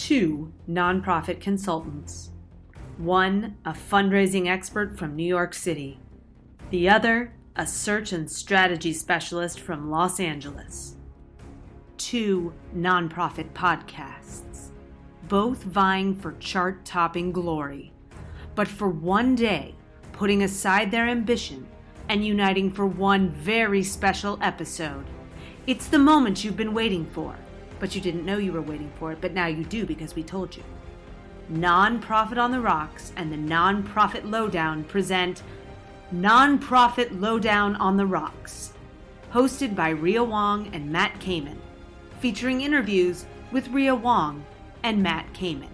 two nonprofit consultants. One, a fundraising expert from New York City. The other, a search and strategy specialist from Los Angeles. Two nonprofit podcasts, both vying for chart-topping glory, but for one day, putting aside their ambition and uniting for one very special episode. It's the moment you've been waiting for, but you didn't know you were waiting for it, but now you do because we told you. Nonprofit on the Rocks and the Nonprofit Lowdown present Nonprofit Lowdown on the Rocks, hosted by Rhea Wong and Matt Kamen, featuring interviews with Rhea Wong and Matt Kamen.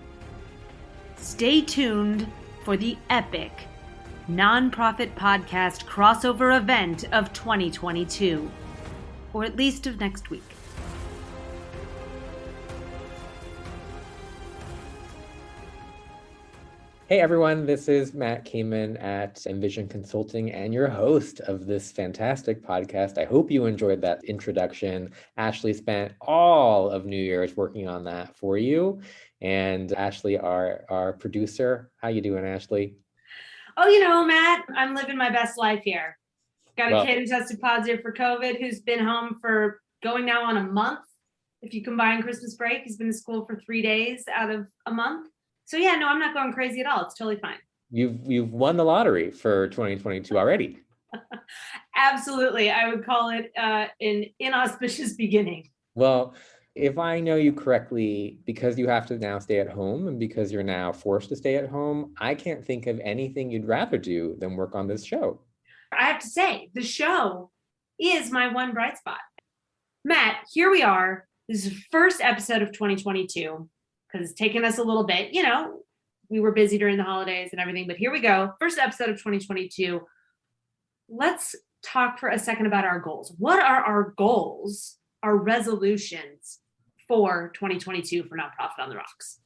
Stay tuned for the epic nonprofit podcast crossover event of 2022, or at least of next week. Hey everyone, this is Matt Kamen at Envision Consulting and your host of this fantastic podcast. I hope you enjoyed that introduction. Ashley spent all of New Year's working on that for you. And Ashley, our producer, how you doing, Ashley? Oh, Matt, I'm living my best life here. Got a kid who tested positive for COVID, who's been home for going now on a month. If you combine Christmas break, he's been in school for 3 days out of a month. So yeah, no, I'm not going crazy at all. It's totally fine. You've won the lottery for 2022 already. Absolutely. I would call it an inauspicious beginning. Well, if I know you correctly, because you have to now stay at home and because you're now forced to stay at home, I can't think of anything you'd rather do than work on this show. I have to say, the show is my one bright spot. Matt, here we are. This is the first episode of 2022. Because it's taken us a little bit, we were busy during the holidays and everything, but here we go. First episode of 2022. Let's talk for a second about our goals. What are our goals, our resolutions for 2022 for Nonprofit on the Rocks?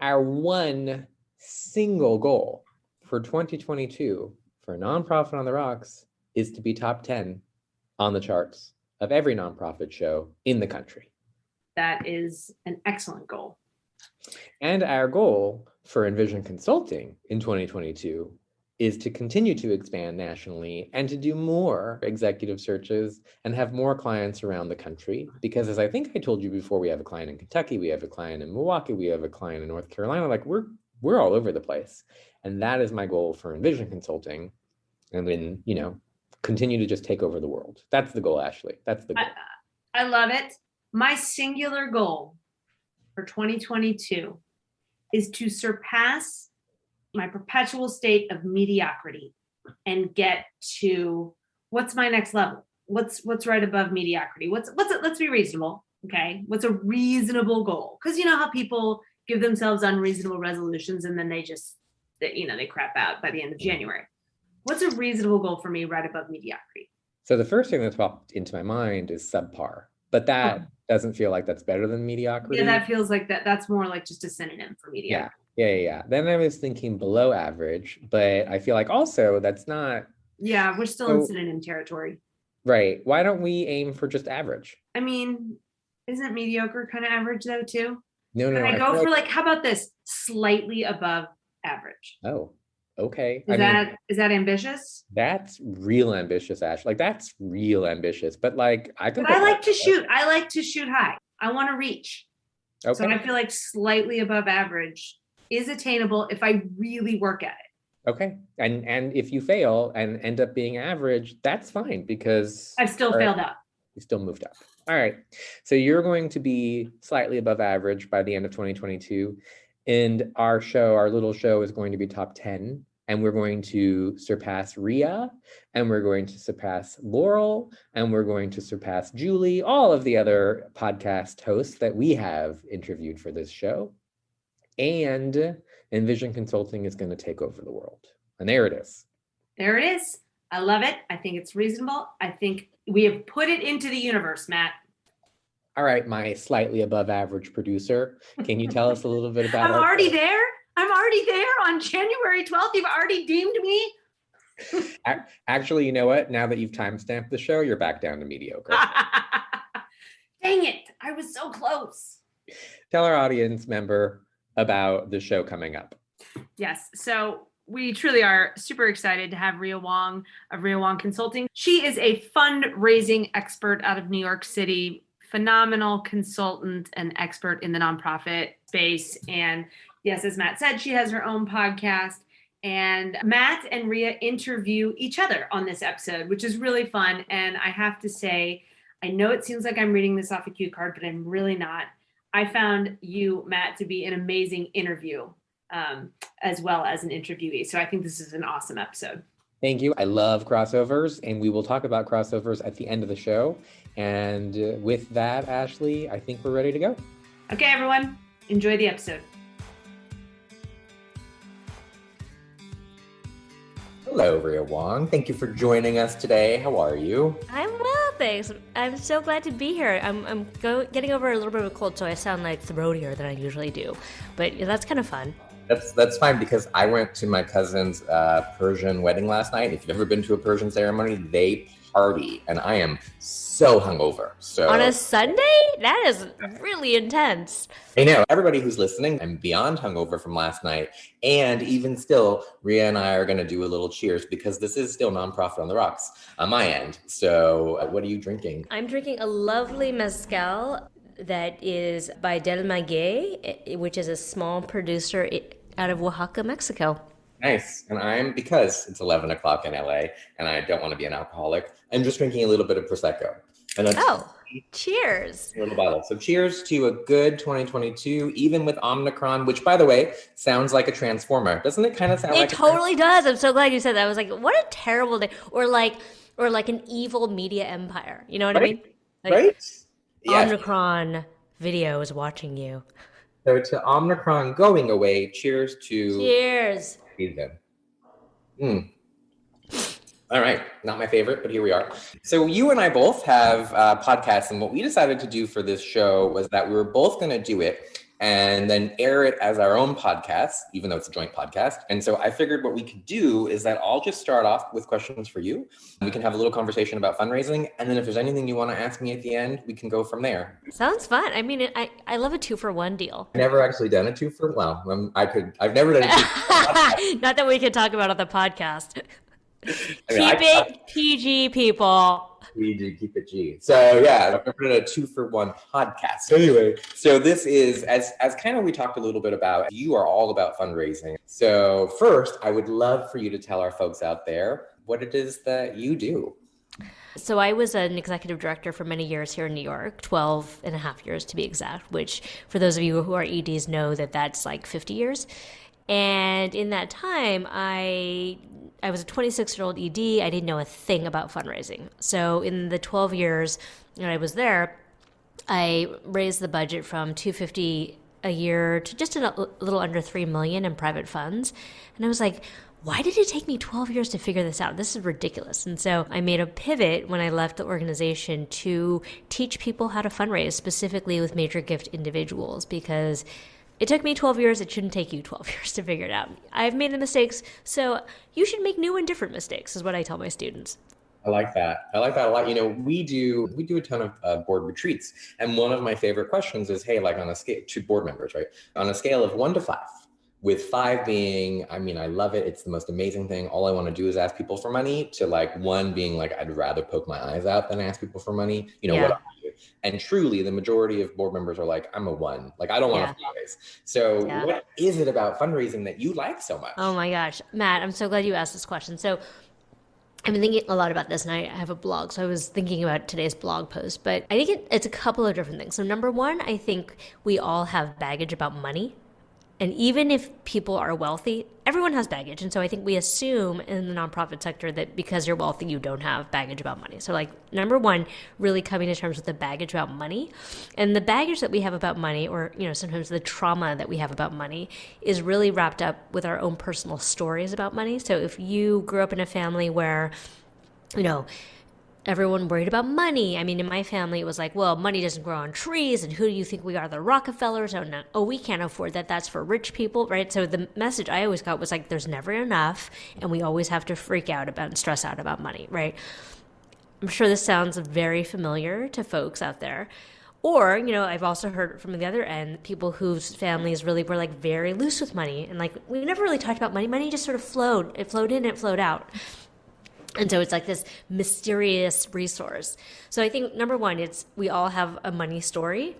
Our one single goal for 2022 for Nonprofit on the Rocks is to be top 10 on the charts of every nonprofit show in the country. That is an excellent goal. And our goal for Envision Consulting in 2022 is to continue to expand nationally and to do more executive searches and have more clients around the country. Because as I think I told you before, we have a client in Kentucky, we have a client in Milwaukee, we have a client in North Carolina. Like we're all over the place. And that is my goal for Envision Consulting. And then, continue to just take over the world. That's the goal, Ashley. That's the goal. I love it. My singular goal for 2022 is to surpass my perpetual state of mediocrity and get to what's my next level? What's right above mediocrity? Let's be reasonable. Okay. What's a reasonable goal? Because you know how people give themselves unreasonable resolutions and then they crap out by the end of January. What's a reasonable goal for me right above mediocrity? So the first thing that popped into my mind is subpar, but that doesn't feel like that's better than mediocrity. Yeah, that feels like that's more like just a synonym for mediocrity. Yeah. Then I was thinking below average, but I feel like also that's not. Yeah, we're still in synonym territory. Right. Why don't we aim for just average? I mean, isn't mediocre kind of average though too? No. I go for how about this? Slightly above average. Oh, okay. Is that ambitious? That's real ambitious, Ash. That's real ambitious. But I like to shoot. I like to shoot high. I want to reach. Okay. So I feel like slightly above average is attainable if I really work at it. Okay. And if you fail and end up being average, that's fine because I've still failed up. You still moved up. All right. So you're going to be slightly above average by the end of 2022. And our little show is going to be top 10. And we're going to surpass Rhea, and we're going to surpass Laurel, and we're going to surpass Julie, all of the other podcast hosts that we have interviewed for this show. And Envision Consulting is going to take over the world. And there it is. There it is. I love it. I think it's reasonable. I think we have put it into the universe, Matt. All right, my slightly above average producer. Can you tell us a little bit about I'm already there on January 12th. You've already deemed me. Actually, you know what? Now that you've timestamped the show, you're back down to mediocre. Dang it. I was so close. Tell our audience member about the show coming up. Yes. So we truly are super excited to have Rhea Wong of Rhea Wong Consulting. She is a fundraising expert out of New York City, phenomenal consultant and expert in the nonprofit space. And yes, as Matt said, she has her own podcast. And Matt and Rhea interview each other on this episode, which is really fun. And I have to say, I know it seems like I'm reading this off a cue card, but I'm really not. I found you, Matt, to be an amazing interview as well as an interviewee. So I think this is an awesome episode. Thank you. I love crossovers, and we will talk about crossovers at the end of the show. And with that, Ashley, I think we're ready to go. Okay, everyone, enjoy the episode. Hello, Rhea Wong. Thank you for joining us today. How are you? I'm well, thanks. I'm so glad to be here. I'm getting over a little bit of a cold, so I sound like throatier than I usually do. But that's kind of fun. That's fine, because I went to my cousin's Persian wedding last night. If you've ever been to a Persian ceremony, they party, and I am so hungover. So on a Sunday? That is really intense. I know. Everybody who's listening, I'm beyond hungover from last night. And even still, Rhea and I are going to do a little cheers, because this is still Nonprofit on the Rocks on my end. So what are you drinking? I'm drinking a lovely mezcal that is by Del Maguey, which is a small producer out of Oaxaca, Mexico. Nice. And because it's 11 o'clock in LA and I don't want to be an alcoholic, I'm just drinking a little bit of Prosecco. And cheers. A little bottle. So cheers to a good 2022, even with Omicron, which, by the way, sounds like a transformer. Doesn't it kind of sound like it totally does. I'm so glad you said that. I was like, what a terrible day. Or like an evil media empire. You know what I mean? Like, right? Omicron video is watching you. So to Omicron going away, cheers to... Cheers. All right. Not my favorite, but here we are. So you and I both have podcasts, and what we decided to do for this show was that we were both going to do it and then air it as our own podcast, even though it's a joint podcast. And so I figured what we could do is that I'll just start off with questions for you. We can have a little conversation about fundraising. And then if there's anything you want to ask me at the end, we can go from there. Sounds fun. I mean, I love a 2-for-1 deal. I've never actually done a I've never done a 2-for-1. Not that we could talk about on the podcast. Keep it PG, people. Keep it G. So yeah, I've never done a 2-for-1 podcast. Anyway, so this is, as kind of we talked a little bit about, you are all about fundraising. So first, I would love for you to tell our folks out there what it is that you do. So I was an executive director for many years here in New York, 12 and a half years to be exact, which for those of you who are EDs know that that's like 50 years. And in that time, I was a 26-year-old ED. I didn't know a thing about fundraising. So in the 12 years that I was there, I raised the budget from $250 a year to just a little under $3 million in private funds. And I was like, why did it take me 12 years to figure this out? This is ridiculous. And so I made a pivot when I left the organization to teach people how to fundraise, specifically with major gift individuals, because it took me 12 years. It shouldn't take you 12 years to figure it out. I've made the mistakes, so you should make new and different mistakes, is what I tell my students. I like that. I like that a lot. You know, we do a ton of board retreats. And one of my favorite questions is, hey, like on a scale to board members, right? On a scale of 1 to 5, with 5 being, I mean, I love it. It's the most amazing thing. All I want to do is ask people for money, to like 1 being like, I'd rather poke my eyes out than ask people for money. You know, what I do. And truly, the majority of board members are like, I'm a 1. Like, I don't want to fundraise. So what is it about fundraising that you like so much? Oh my gosh, Matt, I'm so glad you asked this question. So I've been thinking a lot about this, and I have a blog, so I was thinking about today's blog post. But I think it's a couple of different things. So number one, I think we all have baggage about money. And even if people are wealthy, everyone has baggage. And so I think we assume in the nonprofit sector that because you're wealthy, you don't have baggage about money. So like number one, really coming to terms with the baggage about money. And the baggage that we have about money, or, you know, sometimes the trauma that we have about money, is really wrapped up with our own personal stories about money. So if you grew up in a family where, you know, everyone worried about money. I mean, in my family, it was like, well, money doesn't grow on trees. And who do you think we are, the Rockefellers? Oh, no. Oh, we can't afford that. That's for rich people, right? So the message I always got was like, there's never enough. And we always have to freak out about and stress out about money, right? I'm sure this sounds very familiar to folks out there. Or, I've also heard from the other end, people whose families really were like very loose with money. And like, we never really talked about money. Money just sort of flowed. It flowed in, it flowed out. And so it's like this mysterious resource. So I think number one, we all have a money story.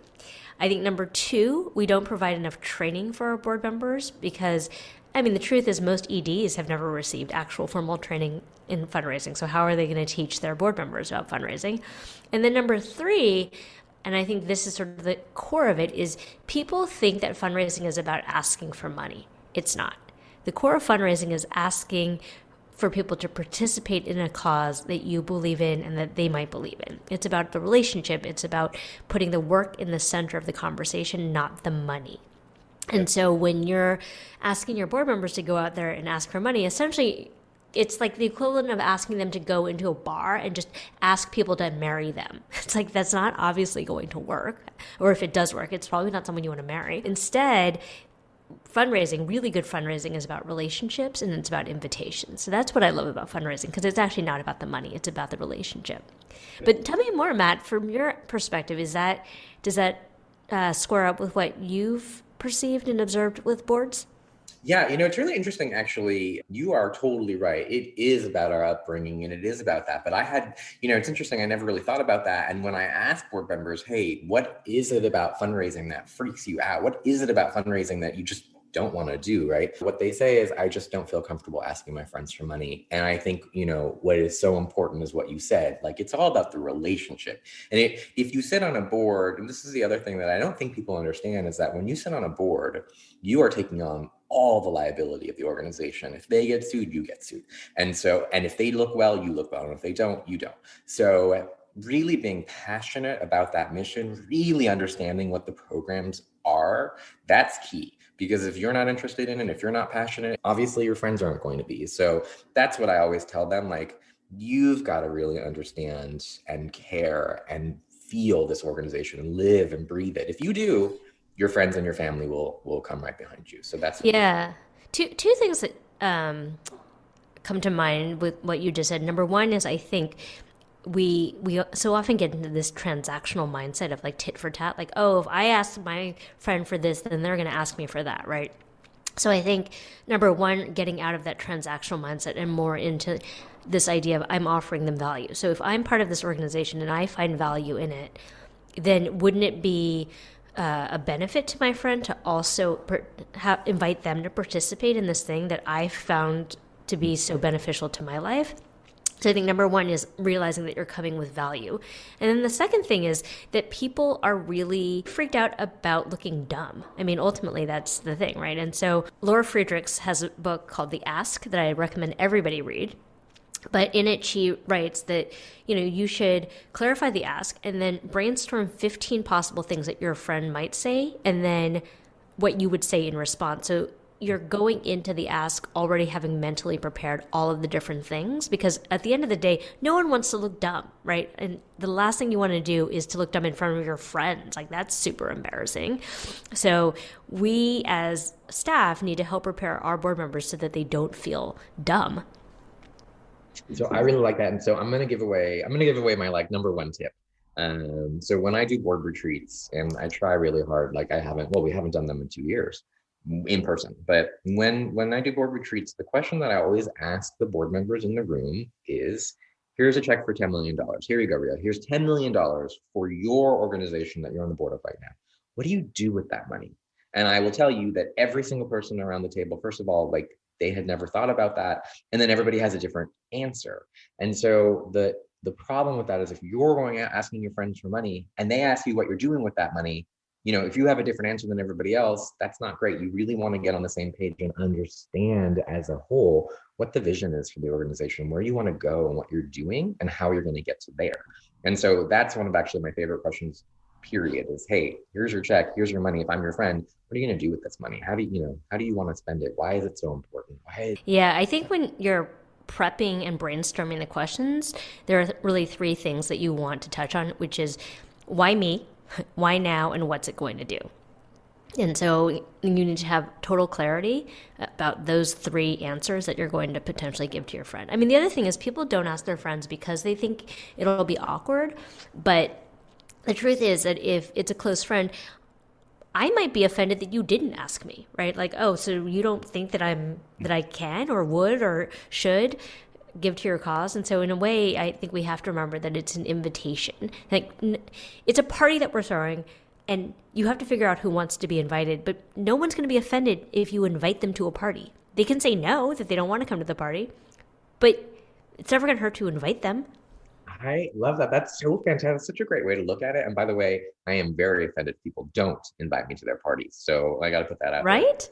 I think number two, we don't provide enough training for our board members because, the truth is most EDs have never received actual formal training in fundraising. So how are they going to teach their board members about fundraising? And then number three, and I think this is sort of the core of it, is people think that fundraising is about asking for money. It's not. The core of fundraising is asking for people to participate in a cause that you believe in and that they might believe in. It's about the relationship. It's about putting the work in the center of the conversation, not the money. And so when you're asking your board members to go out there and ask for money, essentially it's like the equivalent of asking them to go into a bar and just ask people to marry them. It's like, that's not obviously going to work. Or if it does work, it's probably not someone you want to marry. Instead, fundraising, really good fundraising, is about relationships and it's about invitations. So that's what I love about fundraising, because it's actually not about the money, it's about the relationship. But tell me more, Matt, from your perspective, does that square up with what you've perceived and observed with boards? Yeah, it's really interesting, actually. You are totally right. It is about our upbringing and it is about that. But I had, it's interesting. I never really thought about that. And when I asked board members, hey, what is it about fundraising that freaks you out? What is it about fundraising that you just don't want to do, right? What they say is, I just don't feel comfortable asking my friends for money. And I think, what is so important is what you said. Like, it's all about the relationship. And if you sit on a board, and this is the other thing that I don't think people understand, is that when you sit on a board, you are taking on all the liability of the organization. If they get sued, you get sued. And if they look well, you look well. And if they don't, you don't. So really being passionate about that mission, really understanding what the programs are, that's key. Because if you're not interested in it, if you're not passionate, obviously your friends aren't going to be. So that's what I always tell them. Like, you've got to really understand and care and feel this organization and live and breathe it. If you do, your friends and your family will come right behind you. So that's two things that come to mind with what you just said. Number one is, I think we so often get into this transactional mindset of like tit for tat, like, oh, if I ask my friend for this, then they're going to ask me for that, right? So I think number one, getting out of that transactional mindset and more into this idea of I'm offering them value. So if I'm part of this organization and I find value in it, then wouldn't it be a benefit to my friend to also invite them to participate in this thing that I found to be so beneficial to my life? So I think number one is realizing that you're coming with value. And then the second thing is that people are really freaked out about looking dumb. Ultimately, that's the thing, right? And so Laura Friedrichs has a book called The Ask that I recommend everybody read. But in it, she writes that, you should clarify the ask and then brainstorm 15 possible things that your friend might say and then what you would say in response. So you're going into the ask already having mentally prepared all of the different things, because at the end of the day, no one wants to look dumb, right? And the last thing you want to do is to look dumb in front of your friends. Like, that's super embarrassing. So we as staff need to help prepare our board members so that they don't feel dumb. So I really like that. And so I'm going to give away my like number one tip. So when I do board retreats, and I try really hard, like we haven't done them in 2 years in person, but when I do board retreats, the question that I always ask the board members in the room is, here's a check for $10 million. Here you go, Rhea. Here's $10 million for your organization that you're on the board of right now. What do you do with that money? And I will tell you that every single person around the table, first of all, like, they had never thought about that. And then everybody has a different answer. And so the problem with that is, if you're going out asking your friends for money and they ask you what you're doing with that money, if you have a different answer than everybody else, that's not great. You really want to get on the same page and understand as a whole what the vision is for the organization, where you want to go and what you're doing and how you're going to get to there. And so that's one of actually my favorite questions, period, is, hey, here's your check, here's your money. If I'm your friend, what are you going to do with this money? How do you want to spend it? Why is it so important? Yeah, I think when you're prepping and brainstorming the questions, there are really three things that you want to touch on, which is why me, why now, and what's it going to do? And so you need to have total clarity about those three answers that you're going to potentially give to your friend. The other thing is, people don't ask their friends because they think it'll be awkward, but the truth is that if it's a close friend, I might be offended that you didn't ask me, right? Like, oh, so you don't think that I can or would or should give to your cause. And so in a way, I think we have to remember that it's an invitation. Like, it's a party that we're throwing, and you have to figure out who wants to be invited, but no one's going to be offended if you invite them to a party. They can say no, that they don't want to come to the party, but it's never going to hurt to invite them. I love that. That's so fantastic. That's such a great way to look at it. And by the way, I am very offended if people don't invite me to their parties. So I got to put that out there. Right?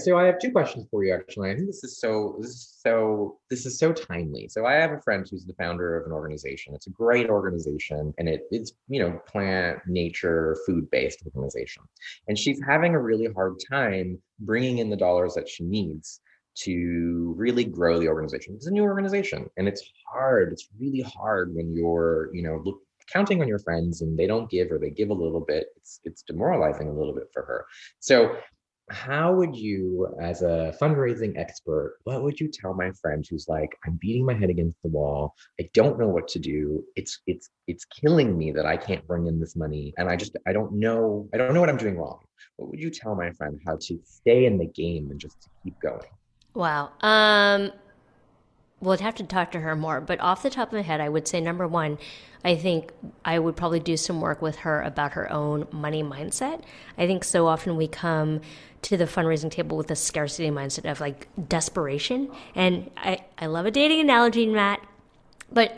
So I have two questions for you, actually. I think this is so timely. So I have a friend who's the founder of an organization. It's a great organization, and it's plant, nature, food-based organization. And she's having a really hard time bringing in the dollars that she needs to really grow the organization. It's a new organization, and it's hard. It's really hard when you're counting on your friends and they don't give, or they give a little bit. It's demoralizing a little bit for her. So how would you, as a fundraising expert, what would you tell my friend who's like, I'm beating my head against the wall. I don't know what to do. It's killing me that I can't bring in this money. And I don't know what I'm doing wrong. What would you tell my friend how to stay in the game and just to keep going? Wow. Well, I'd have to talk to her more, but off the top of my head, I would say number one, I think I would probably do some work with her about her own money mindset. I think so often we come to the fundraising table with a scarcity mindset of like desperation. And I love a dating analogy, Matt, but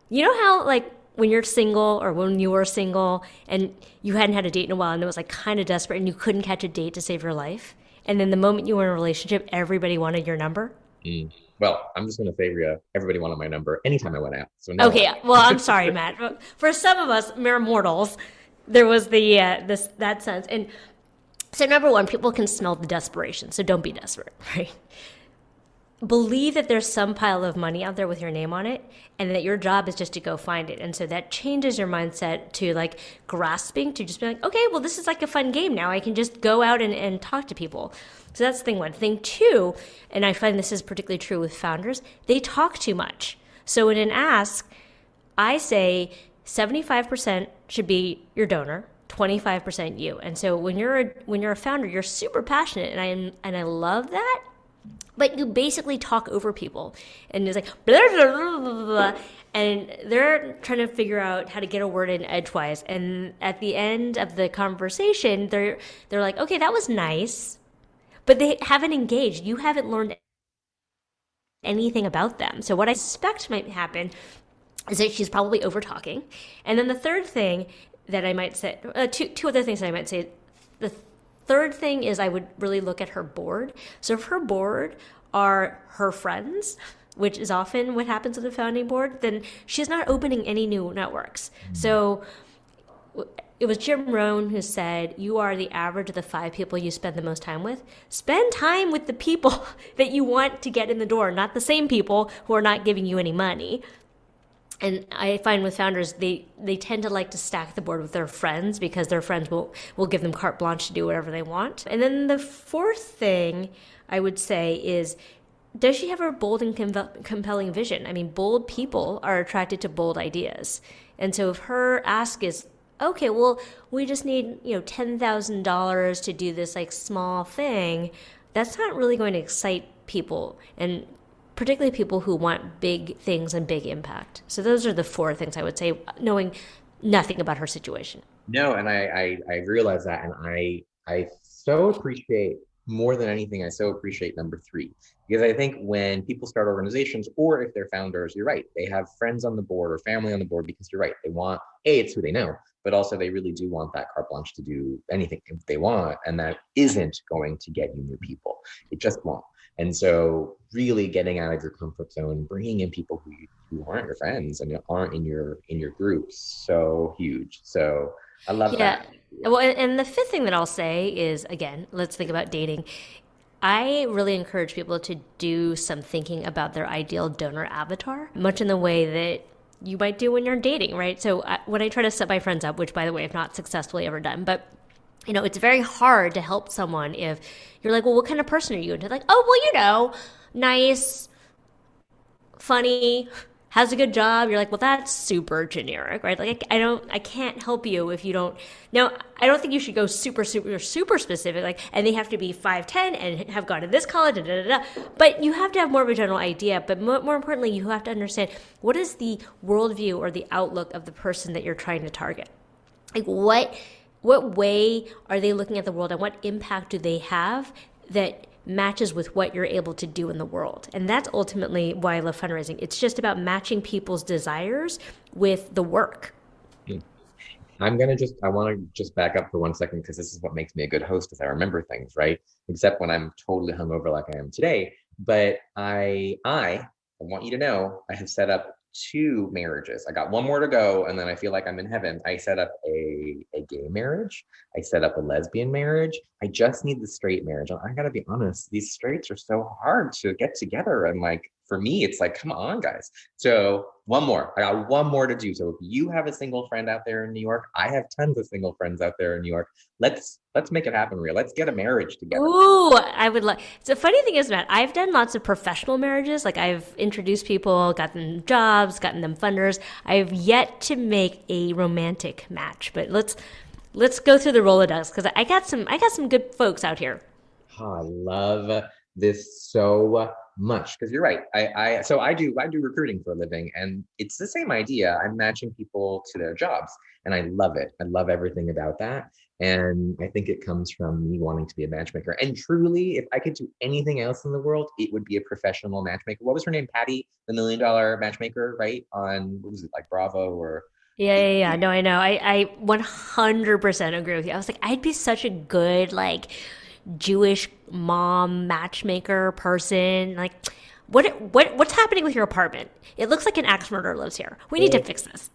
you know how like when you're single or when you were single and you hadn't had a date in a while and it was like kind of desperate and you couldn't catch a date to save your life? And then the moment you were in a relationship, everybody wanted your number? Well, I'm just going to say, Rhea, everybody wanted my number anytime I went out. So no. Okay, well, I'm sorry, Matt. For some of us mere mortals, there was that sense. And so number one, people can smell the desperation, so don't be desperate, right? Believe that there's some pile of money out there with your name on it, and that your job is just to go find it. And so that changes your mindset to like grasping, to just be like, okay, well, this is like a fun game now. I can just go out and talk to people. So that's thing one. Thing two, and I find this is particularly true with founders, they talk too much. So in an ask, I say 75% should be your donor, 25% you. And so when you're a founder, you're super passionate, and I love that. But you basically talk over people, and it's like blah, blah, blah, blah, blah, and they're trying to figure out how to get a word in edgewise. And at the end of the conversation, they're like, okay, that was nice, but they haven't engaged. You haven't learned anything about them. So what I suspect might happen is that she's probably over talking. And then the third thing that I might say, two other things that I might say. The third thing is I would really look at her board. So if her board are her friends, which is often what happens with the founding board, then she's not opening any new networks. So it was Jim Rohn who said, you are the average of the 5 people you spend the most time with. Spend time with the people that you want to get in the door, not the same people who are not giving you any money. And I find with founders, they tend to like to stack the board with their friends because their friends will give them carte blanche to do whatever they want. And then the fourth thing I would say is, does she have a bold and compelling vision? I mean, bold people are attracted to bold ideas. And so if her ask is, okay, well, we just need, $10,000 to do this like small thing, that's not really going to excite people, and particularly people who want big things and big impact. So those are the 4 things I would say, knowing nothing about her situation. No, and I realize that, and I so appreciate, more than anything, I so appreciate number 3, because I think when people start organizations, or if they're founders, you're right, they have friends on the board or family on the board, because you're right, they want, it's who they know, but also they really do want that carte blanche to do anything if they want, and that isn't going to get you new people. It just won't. And so really getting out of your comfort zone, bringing in people who aren't your friends and aren't in your groups, so huge. So I love that. Well, and the 5th thing that I'll say is, again, let's think about dating. I really encourage people to do some thinking about their ideal donor avatar, much in the way that you might do when you're dating, right? So when I try to set my friends up, which by the way, I've not successfully ever done, but it's very hard to help someone if you're like, well, what kind of person are you? And they're like, oh, well, nice, funny, has a good job, you're like, well, that's super generic, right? Like, I can't help you if you don't. Now, I don't think you should go super specific, like, and they have to be 5'10" and have gone to this college, but you have to have more of a general idea. But more importantly, you have to understand what is the worldview or the outlook of the person that you're trying to target. Like, what way are they looking at the world, and what impact do they have that matches with what you're able to do in the world? And that's ultimately why I love fundraising. It's just about matching people's desires with the work. I want to just back up for 1 second, because this is what makes me a good host, is I remember things, right? Except when I'm totally hungover like I am today. But I want you to know, I have set up 2 marriages. I got 1 more to go, and then I feel like I'm in heaven. I set up a gay marriage. I set up a lesbian marriage. I just need the straight marriage. And I gotta be honest, these straights are so hard to get together. And like, for me, it's like, come on, guys. So 1 more. I got 1 more to do. So if you have a single friend out there in New York, I have tons of single friends out there in New York. Let's make it happen, Rhea. Let's get a marriage together. Ooh, I would love. So the funny thing is, Matt, I've done lots of professional marriages. Like, I've introduced people, gotten jobs, gotten them funders. I've yet to make a romantic match, but let's go through the Rolodex, because I got some good folks out here. Oh, I love this so much, because you're right. I do recruiting for a living, and it's the same idea. I'm matching people to their jobs, and I love it. I love everything about that. And I think it comes from me wanting to be a matchmaker. And truly, if I could do anything else in the world, it would be a professional matchmaker. What was her name? Patty, the $1 Million Matchmaker, right? On, what was it, like Bravo or? Yeah. No, I know. I 100% agree with you. I was like, I'd be such a good, like, Jewish mom matchmaker person. Like, what's happening with your apartment? It looks like an axe murderer lives here. We need to fix this.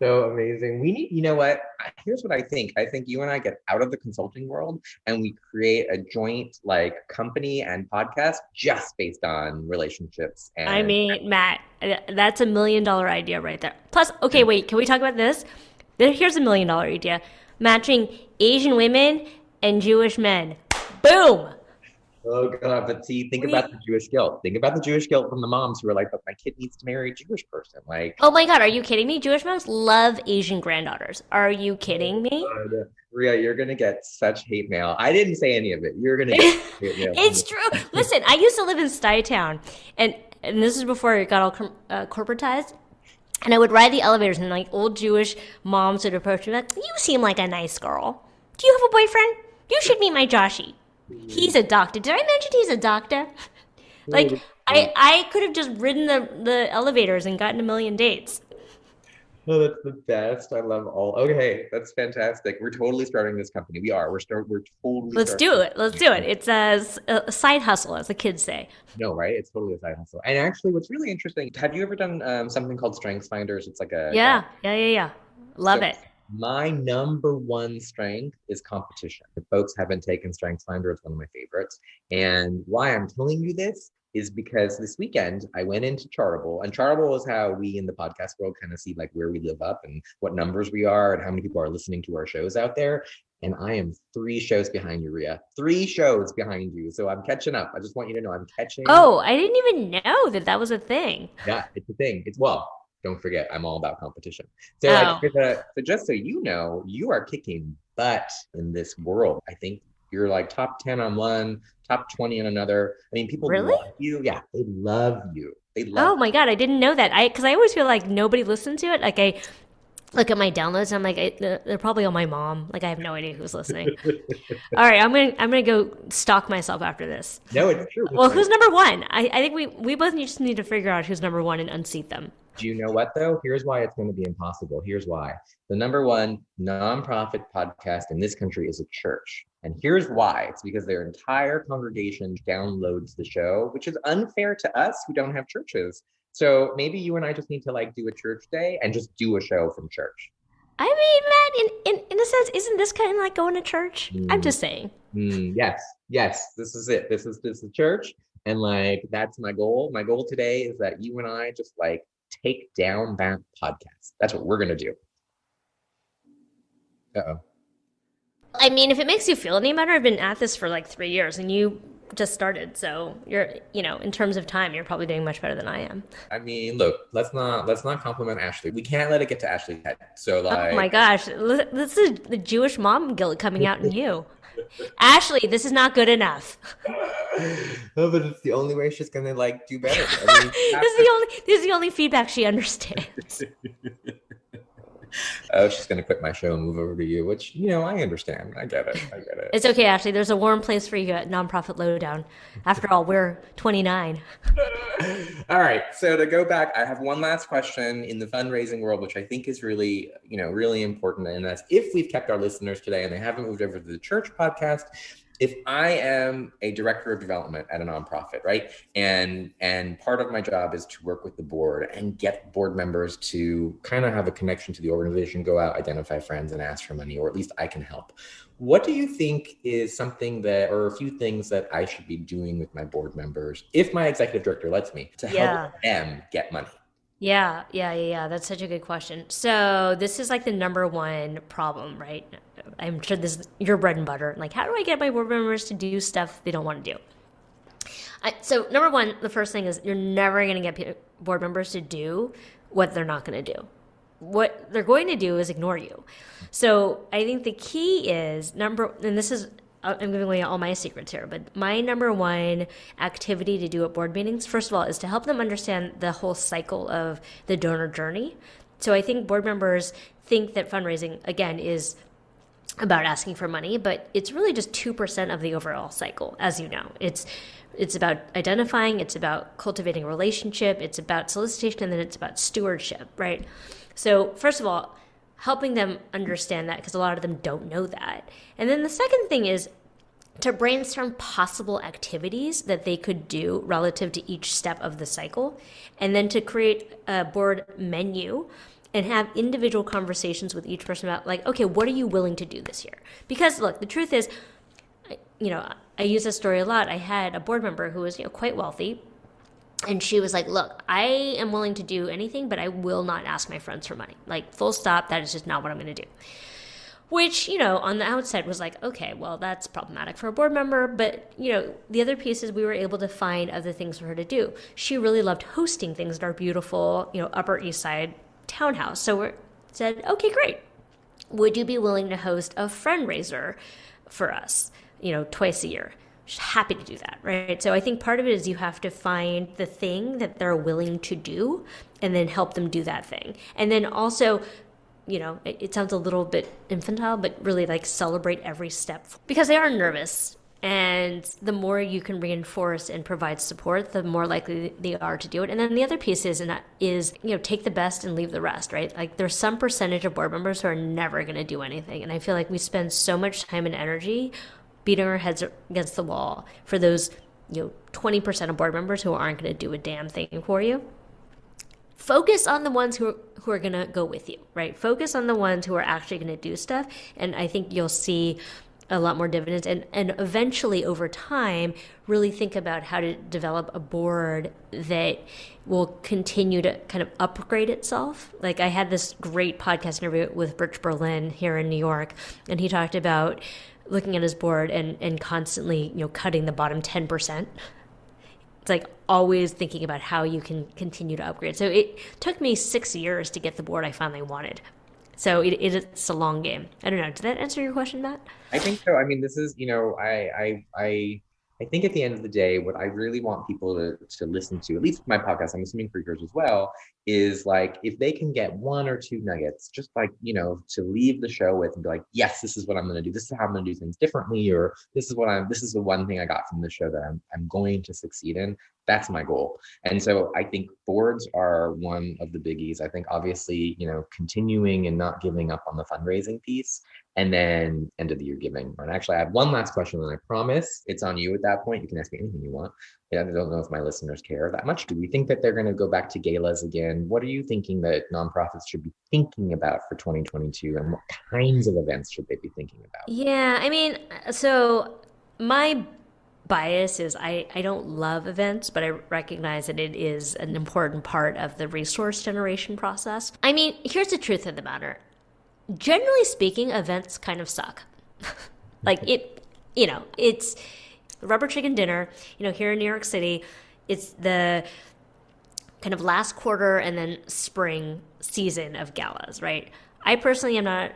So amazing. You know what? Here's what I think. I think you and I get out of the consulting world, and we create a joint, like, company and podcast just based on relationships. And I mean, Matt, that's $1 million idea right there. Plus, okay, wait, can we talk about this? Here's $1 million idea. Matching Asian women and Jewish men. Boom! Oh God, but see, think about the Jewish guilt. Think about the Jewish guilt from the moms who are like, but my kid needs to marry a Jewish person. Like, oh my God, are you kidding me? Jewish moms love Asian granddaughters. Are you kidding me? Rhea, you're going to get such hate mail. I didn't say any of it. You're going to get hate mail. It's true. Listen, I used to live in Stuytown, and this is before it got all corporatized. And I would ride the elevators, and like old Jewish moms would approach me like, "You seem like a nice girl. Do you have a boyfriend? You should meet my Joshie. He's a doctor. Did I mention he's a doctor?" Like, I could have just ridden the elevators and gotten 1 million dates. Oh, that's the best. I love all. Okay, that's fantastic. We're totally starting this company. We're totally. Let's do it. It's a side hustle, as the kids say. No, right? It's totally a side hustle. And actually, what's really interesting, have you ever done something called Strengths Finders? It's like a... Yeah. Love it. My number 1 strength is competition. If folks haven't taken Strengths Finder, it's one of my favorites. And why I'm telling you this is because this weekend I went into Chartable, and Chartable is how we in the podcast world kind of see like where we live up and what numbers we are and how many people are listening to our shows out there. And I am 3 shows behind you, Rhea. 3 shows behind you. So I'm catching up. I just want you to know I'm catching up. Oh, I didn't even know that was a thing. Yeah, it's a thing. Don't forget, I'm all about competition. So, so just so you know, you are kicking butt in this world. I think you're like top 10 on one, top 20 on another. I mean, people really love you. Yeah, they love you. Oh my God, I didn't know that. Because I always feel like nobody listens to it. Like, I look at my downloads and I'm like, they're probably on my mom. Like, I have no idea who's listening. All right, I'm gonna go stalk myself after this. No, it's true. Well, who's number 1? I think we both just need to figure out who's number 1 and unseat them. Do you know what, though? Here's why it's going to be impossible. Here's why. The number 1 nonprofit podcast in this country is a church. And here's why. It's because their entire congregation downloads the show, which is unfair to us who don't have churches. So maybe you and I just need to like do a church day and just do a show from church. I mean, Matt, in a sense, isn't this kind of like going to church? I'm just saying. Yes. This is it. This is the church. And like, that's my goal. My goal today is that you and I just like take down that podcast. That's what we're going to do. Uh-oh. I mean, if it makes you feel any better, I've been at this for like 3 years, and you just started. So you're, in terms of time, you're probably doing much better than I am. I mean, look, let's not compliment Ashley. We can't let it get to Ashley's head. So Oh my like, gosh, this is the Jewish mom guilt coming out in you. Ashley, this is not good enough. no, but it's the only way she's gonna like do better. I mean, This is the only feedback she understands. oh, she's gonna quit my show and move over to you, which I understand. I get it. It's okay, Ashley. There's a warm place for you at Nonprofit Lowdown. After all, we're 29. All right. So to go back, I have one last question in the fundraising world, which I think is really, really important. And that's if we've kept our listeners today and they haven't moved over to the church podcast. If I am a director of development at a nonprofit, right? And part of my job is to work with the board and get board members to kind of have a connection to the organization, go out, identify friends and ask for money, or at least I can help. What do you think is something that, or a few things that I should be doing with my board members, if my executive director lets me, to help them get money? Yeah. That's such a good question. So this is like the number one problem, right? I'm sure this is your bread and butter. Like, how do I get my board members to do stuff they don't want to do? So number one, the first thing is you're never going to get board members to do what they're not going to do. What they're going to do is ignore you. So I think the key is and this is, I'm giving away all my secrets here, but my number one activity to do at board meetings, first of all, is to help them understand the whole cycle of the donor journey. So I think board members think that fundraising, again, is about asking for money, but it's really just 2% of the overall cycle, as you know. It's about identifying, it's about cultivating a relationship, it's about solicitation, and then it's about stewardship, right? So first of all, helping them understand that, because a lot of them don't know that. And then the second thing is to brainstorm possible activities that they could do relative to each step of the cycle, and then to create a board menu and have individual conversations with each person about, like, okay, what are you willing to do this year? Because look, the truth is, I use this story a lot. I had a board member who was, quite wealthy, and she was like, look, I am willing to do anything, but I will not ask my friends for money. Like, full stop, that is just not what I'm going to do. Which, on the outset was like, okay, well, that's problematic for a board member. But, the other piece is we were able to find other things for her to do. She really loved hosting things at our beautiful, Upper East Side townhouse. So we said, okay, great. Would you be willing to host a fundraiser for us, twice a year? She's happy to do that, right? So I think part of it is you have to find the thing that they're willing to do and then help them do that thing. And then also, it sounds a little bit infantile, but really like celebrate every step, because they are nervous. And the more you can reinforce and provide support, the more likely they are to do it. And then the other piece is take the best and leave the rest, right? Like, there's some percentage of board members who are never going to do anything. And I feel like we spend so much time and energy beating our heads against the wall for those, 20% of board members who aren't going to do a damn thing for you. Focus on the ones who are going to go with you, right? Focus on the ones who are actually going to do stuff. And I think you'll see a lot more dividends, and eventually over time really think about how to develop a board that will continue to kind of upgrade itself. Like, I had this great podcast interview with Rich Berlin here in New York, and he talked about looking at his board and constantly cutting the bottom 10%. It's like always thinking about how you can continue to upgrade. So it took me 6 years to get the board I finally wanted. So it's a long game. I don't know. Did that answer your question, Matt? I think so. I mean, this is, I think at the end of the day, what I really want people to listen to, at least my podcast, I'm assuming for yours as well, is like, if they can get one or two nuggets, just like, to leave the show with and be like, yes, this is what I'm going to do. This is how I'm going to do things differently, or this is the one thing I got from the show that I'm going to succeed in. That's my goal. And so I think boards are one of the biggies. I think obviously, continuing and not giving up on the fundraising piece, and then end of the year giving. And actually, I have one last question, and I promise it's on you at that point. You can ask me anything you want. I don't know if my listeners care that much. Do we think that they're going to go back to galas again? What are you thinking that nonprofits should be thinking about for 2022, and what kinds of events should they be thinking about? Yeah, I mean, so my bias is I don't love events, but I recognize that it is an important part of the resource generation process. I mean, here's the truth of the matter. Generally speaking, events kind of suck. Like, it's the Rubber Chicken Dinner, here in New York City, it's the kind of last quarter and then spring season of galas, right? I personally am not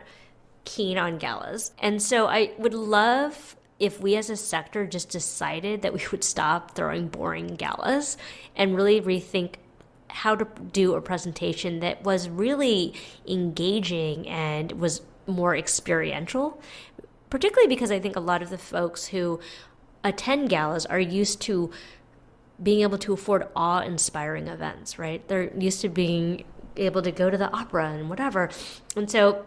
keen on galas. And so I would love if we as a sector just decided that we would stop throwing boring galas and really rethink how to do a presentation that was really engaging and was more experiential, particularly because I think a lot of the folks who attend galas are used to being able to afford awe-inspiring events, right? They're used to being able to go to the opera and whatever. And so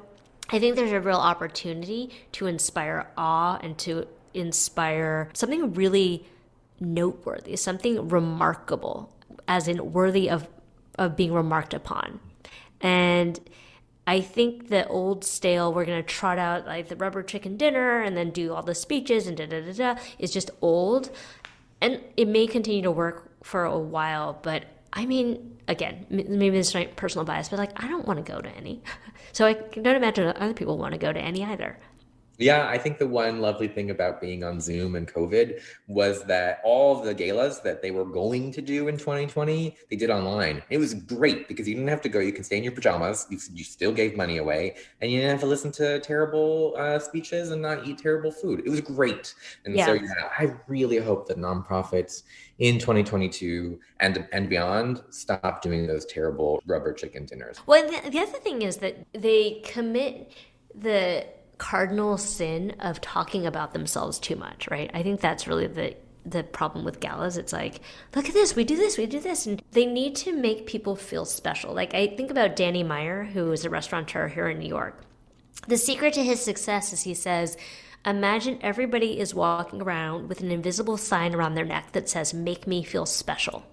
I think there's a real opportunity to inspire awe and to inspire something really noteworthy, something remarkable, as in worthy of being remarked upon. And I think the old stale, we're going to trot out like the Rubber Chicken Dinner and then do all the speeches and da-da-da-da is just old. And it may continue to work for a while, but I mean, again, maybe this is my personal bias, but like, I don't want to go to any. So I don't imagine other people want to go to any either. Yeah, I think the one lovely thing about being on Zoom and COVID was that all of the galas that they were going to do in 2020, they did online. It was great because you didn't have to go. You can stay in your pajamas. You still gave money away, and you didn't have to listen to terrible speeches and not eat terrible food. It was great. And so I really hope that nonprofits in 2022 and beyond stop doing those terrible Rubber Chicken dinners. Well, the other thing is that they commit the cardinal sin of talking about themselves too much, right? I think that's really the problem with galas. It's like, look at this, we do this. And they need to make people feel special. Like I think about Danny Meyer, who is a restaurateur here in New York. The secret to his success is he says, imagine everybody is walking around with an invisible sign around their neck that says, make me feel special.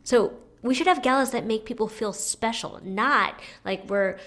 So we should have galas that make people feel special, not like we're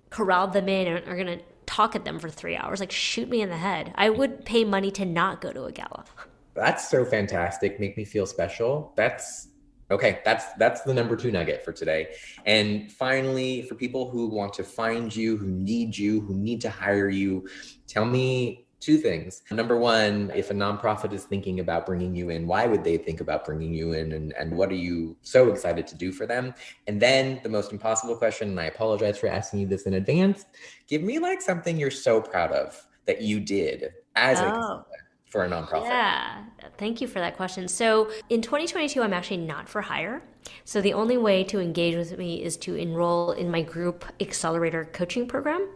corralled them in and are going to talk at them for 3 hours. Like, shoot me in the head. I would pay money to not go to a gala. That's so fantastic. Make me feel special. That's okay. That's the number 2 nugget for today. And finally, for people who want to find you, who need to hire you, tell me 2 things. Number 1, if a nonprofit is thinking about bringing you in, why would they think about bringing you in, and what are you so excited to do for them? And then the most impossible question, and I apologize for asking you this in advance, give me like something you're so proud of that you did as a consultant for a nonprofit. Yeah, thank you for that question. So in 2022, I'm actually not for hire. So the only way to engage with me is to enroll in my group accelerator coaching program.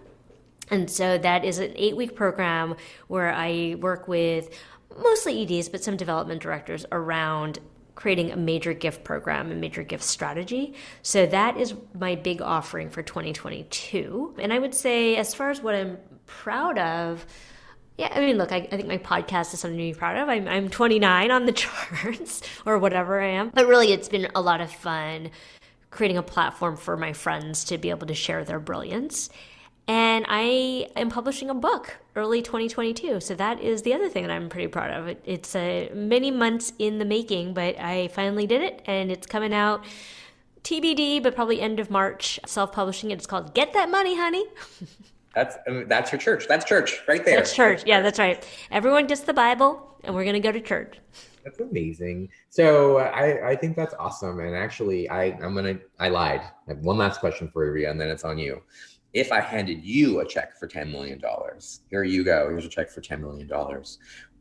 And so that is an 8-week program where I work with mostly EDs, but some development directors around creating a major gift program and major gift strategy. So that is my big offering for 2022. And I would say as far as what I'm proud of, yeah, I mean, look, I think my podcast is something to be proud of. I'm 29 on the charts or whatever I am. But really, it's been a lot of fun creating a platform for my friends to be able to share their brilliance. And I am publishing a book early 2022. So that is the other thing that I'm pretty proud of. It's many months in the making, but I finally did it. And it's coming out TBD, but probably end of March. Self-publishing it. It's called Get That Money, Honey. That's your church. That's church right there. That's church. Yeah, that's right. Everyone gets the Bible and we're going to go to church. That's amazing. So I think that's awesome. And actually, I lied. I have one last question for you, Rhea, and then it's on you. If I handed you a check for $10 million, here you go, here's a check for $10 million.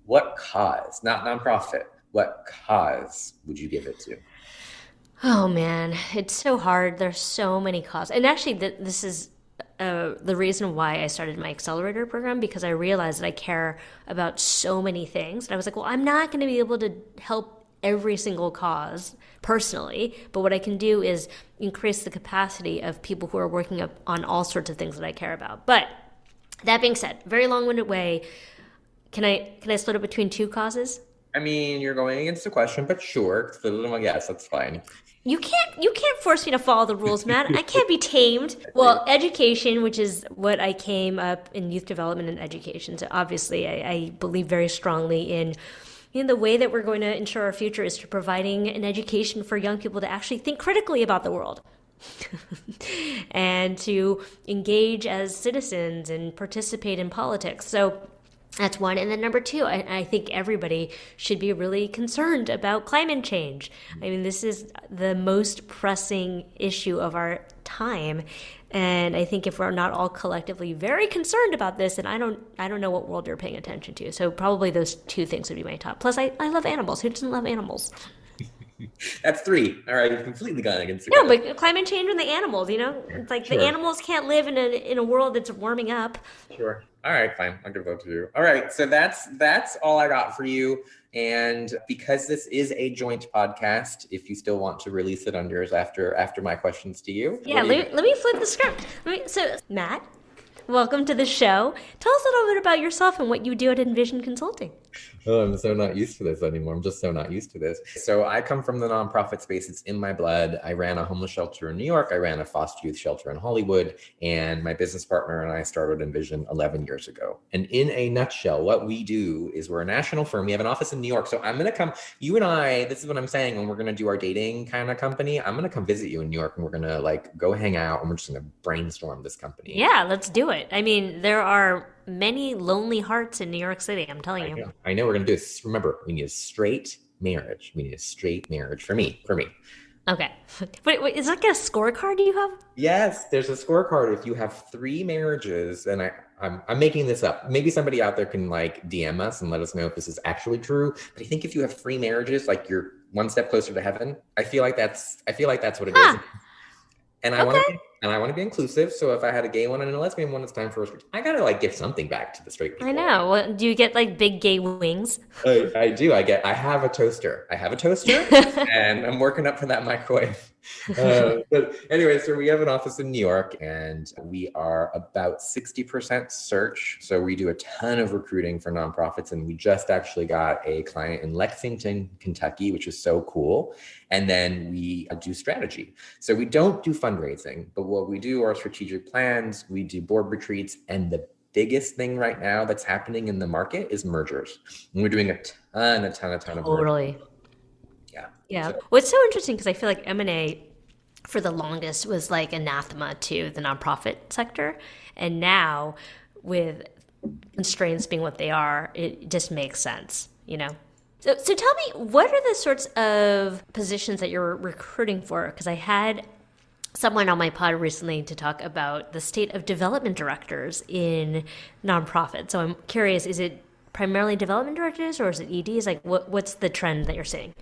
What cause, not nonprofit, what cause would you give it to? Oh man, it's so hard. There's so many causes. And actually this is the reason why I started my accelerator program, because I realized that I care about so many things. And I was like, well, I'm not going to be able to help every single cause personally, but what I can do is increase the capacity of people who are working up on all sorts of things that I care about. But that being said, very long-winded way, can I split it between 2 causes? I mean, you're going against the question, but sure, split it among, yes, that's fine. You can't force me to follow the rules, man. I can't be tamed. Well, education, which is what I came up in youth development and education. So obviously I believe very strongly in the way that we're going to ensure our future is to providing an education for young people to actually think critically about the world and to engage as citizens and participate in politics. So That's one. And then number two, I think everybody should be really concerned about climate change. I mean, this is the most pressing issue of our time. And I think if we're not all collectively very concerned about this, then I don't know what world you're paying attention to. So probably those two things would be my top. Plus, I love animals. Who doesn't love animals? That's three. All right, you've completely gone against it. No, but climate change and the animals, it's like the animals can't live in a world that's warming up. Sure. All right, fine. I'll give vote to you. All right, so that's all I got for you. And because this is a joint podcast, if you still want to release it on yours after my questions to you. Yeah, let me flip the script. So Matt, welcome to the show. Tell us a little bit about yourself and what you do at Envision Consulting. Oh, I'm so not used to this anymore. I'm just so not used to this. So I come from the nonprofit space. It's in my blood. I ran a homeless shelter in New York. I ran a foster youth shelter in Hollywood. And my business partner and I started Envision 11 years ago. And in a nutshell, what we do is we're a national firm. We have an office in New York. So I'm going to come, you and I, this is what I'm saying, when we're going to do our dating kind of company, I'm going to come visit you in New York and we're going to like go hang out and we're just going to brainstorm this company. Yeah, let's do it. I mean, there are many lonely hearts in New York City, I'm telling you. I know we're going to do this. Remember, we need a straight marriage. We need a straight marriage for me. Okay. Wait, is that like a scorecard you have? Yes, there's a scorecard. If you have 3 marriages, and I'm making this up. Maybe somebody out there can like DM us and let us know if this is actually true. But I think if you have 3 marriages, like you're one step closer to heaven. I feel like that's what it is. And I want to be inclusive. So if I had a gay one and a lesbian one, it's time for I gotta like give something back to the straight people. I know. Well, do you get like big gay wings? I do. I have a toaster. And I'm working up for that microwave. But anyway, so we have an office in New York and we are about 60% search. So we do a ton of recruiting for nonprofits, and we just actually got a client in Lexington, Kentucky, which is so cool. And then we do strategy. So we don't do fundraising, but what we do are strategic plans. We do board retreats, and the biggest thing right now that's happening in the market is mergers. And we're doing a ton of Totally. mergers. Yeah. What's so interesting, because I feel like M&A for the longest was like anathema to the nonprofit sector. And now with constraints being what they are, it just makes sense, So tell me, what are the sorts of positions that you're recruiting for? Because I had someone on my pod recently to talk about the state of development directors in nonprofits. So I'm curious, is it primarily development directors or is it EDs? Like what's the trend that you're seeing?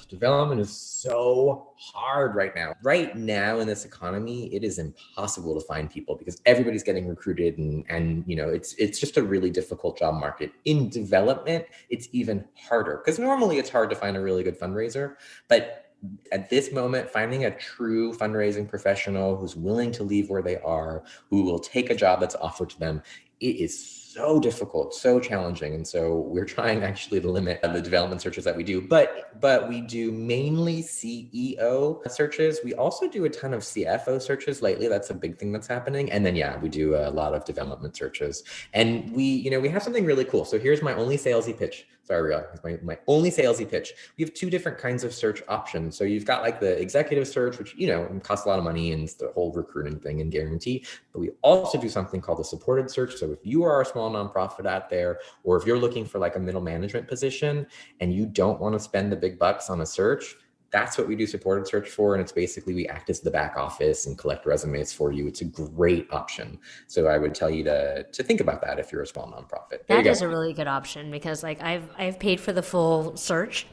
Development is so hard right now. Right now in this economy, it is impossible to find people because everybody's getting recruited and it's just a really difficult job market. In development, it's even harder because normally it's hard to find a really good fundraiser, but at this moment, finding a true fundraising professional who's willing to leave where they are, who will take a job that's offered to them, it is so difficult, so challenging. And so we're trying actually to limit the development searches that we do, but we do mainly CEO searches. We also do a ton of CFO searches lately. That's a big thing that's happening. And then, we do a lot of development searches. And we have something really cool. So here's my only salesy pitch. Sorry, Rhea, my only salesy pitch. We have 2 different kinds of search options. So you've got like the executive search, which, costs a lot of money and it's the whole recruiting thing and guarantee. But we also do something called the supported search. So if you are a small nonprofit out there, or if you're looking for like a middle management position and you don't want to spend the big bucks on a search, that's what we do supported search for. And it's basically, we act as the back office and collect resumes for you. It's a great option. So I would tell you to think about that if you're a small nonprofit. That is a really good option because like I've paid for the full search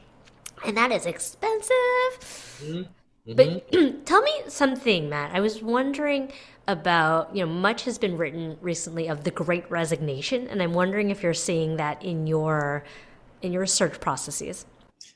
and that is expensive. Mm-hmm. But tell me something, Matt. I was wondering about, much has been written recently of the Great Resignation. And I'm wondering if you're seeing that in your search processes.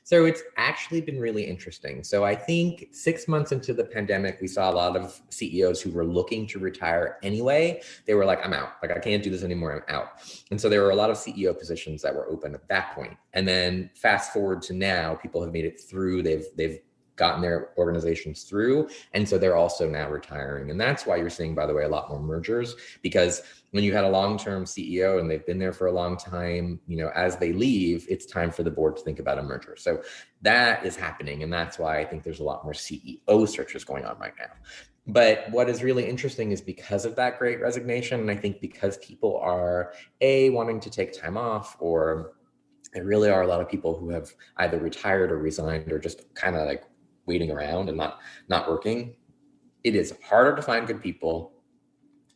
So it's actually been really interesting. So I think 6 months into the pandemic, we saw a lot of CEOs who were looking to retire anyway. They were like, I'm out. Like, I can't do this anymore. I'm out. And so there were a lot of CEO positions that were open at that point. And then fast forward to now, people have made it through. They've gotten their organizations through. And so they're also now retiring. And that's why you're seeing, by the way, a lot more mergers, because when you had a long-term CEO and they've been there for a long time, as they leave, it's time for the board to think about a merger. So that is happening. And that's why I think there's a lot more CEO searches going on right now. But what is really interesting is because of that great resignation, and I think because people are wanting to take time off, or there really are a lot of people who have either retired or resigned or just kind of like waiting around and not working. It is harder to find good people.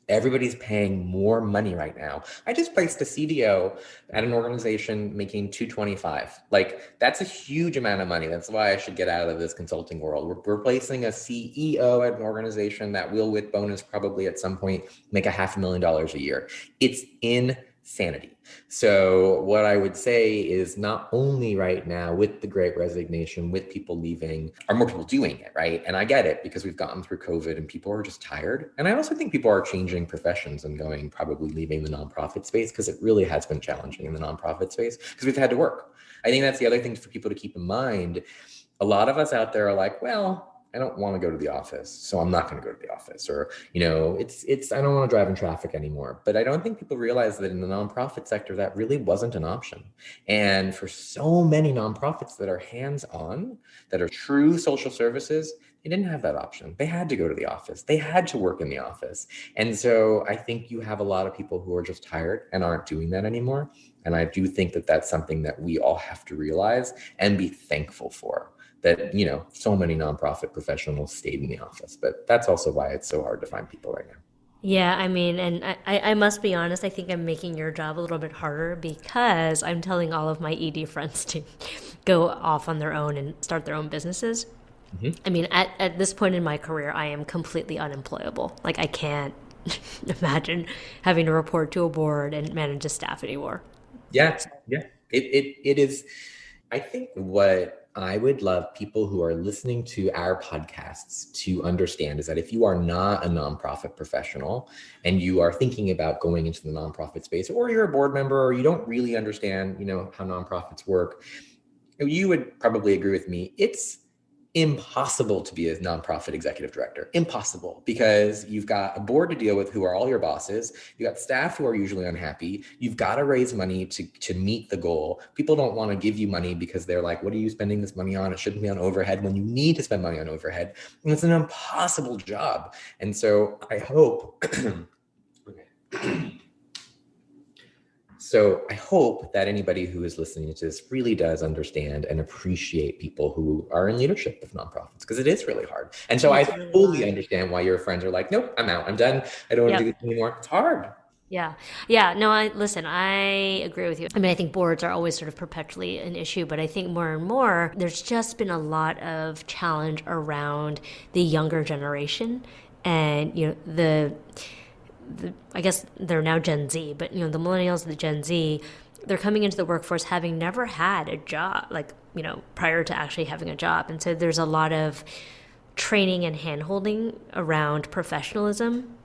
Everybody's paying more money right now. I just placed a CDO at an organization making 225. Like, that's a huge amount of money. That's why I should get out of this consulting world. We're placing a CEO at an organization that will, with bonus, probably at some point make $500,000 a year. It's insanity. So what I would say is, not only right now with the great resignation, with people leaving, are more people doing it, right? And I get it, because we've gotten through COVID and people are just tired. And I also think people are changing professions and probably leaving the nonprofit space, because it really has been challenging in the nonprofit space because we've had to work. I think that's the other thing for people to keep in mind. A lot of us out there are like, well, I don't want to go to the office, so I'm not going to go to the office. Or, it's I don't want to drive in traffic anymore. But I don't think people realize that in the nonprofit sector, that really wasn't an option. And for so many nonprofits that are hands-on, that are true social services, they didn't have that option. They had to go to the office. They had to work in the office. And so I think you have a lot of people who are just tired and aren't doing that anymore. And I do think that that's something that we all have to realize and be thankful for. That, so many nonprofit professionals stayed in the office, but that's also why it's so hard to find people right now. Yeah, I mean, and I must be honest, I think I'm making your job a little bit harder, because I'm telling all of my ED friends to go off on their own and start their own businesses. Mm-hmm. I mean, at this point in my career, I am completely unemployable. Like, I can't imagine having to report to a board and manage a staff anymore. Yeah. It is. I think what I would love people who are listening to our podcasts to understand is that if you are not a nonprofit professional and you are thinking about going into the nonprofit space, or you're a board member, or you don't really understand, how nonprofits work, you would probably agree with me. It's impossible to be a nonprofit executive director. Impossible, because you've got a board to deal with who are all your bosses. You got staff who are usually unhappy. You've got to raise money to meet the goal. People don't want to give you money because they're like, what are you spending this money on? It shouldn't be on overhead, when you need to spend money on overhead. And it's an impossible job. And so I hope that anybody who is listening to this really does understand and appreciate people who are in leadership of nonprofits, because it is really hard. And so I fully understand why your friends are like, nope, I'm out, I'm done, I don't want to do this anymore. It's hard. Yeah. No, I agree with you. I mean, I think boards are always sort of perpetually an issue, but I think more and more, there's just been a lot of challenge around the younger generation. And, I guess they're now Gen Z, but, the millennials, the Gen Z, they're coming into the workforce having never had a job, like, prior to actually having a job. And so there's a lot of training and hand-holding around professionalism.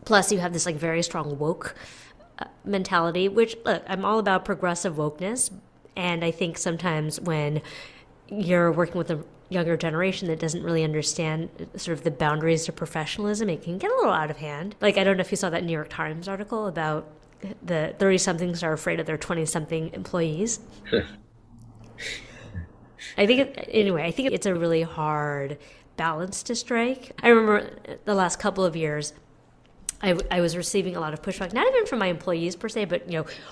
Plus, you have this like very strong woke mentality, which, look, I'm all about progressive wokeness. And I think sometimes when you're working with a younger generation that doesn't really understand sort of the boundaries to professionalism, it can get a little out of hand. Like, I don't know if you saw that New York Times article about the 30-somethings are afraid of their 20-something employees. I think it's a really hard balance to strike. I remember the last couple of years, I was receiving a lot of pushback, not even from my employees per se, but,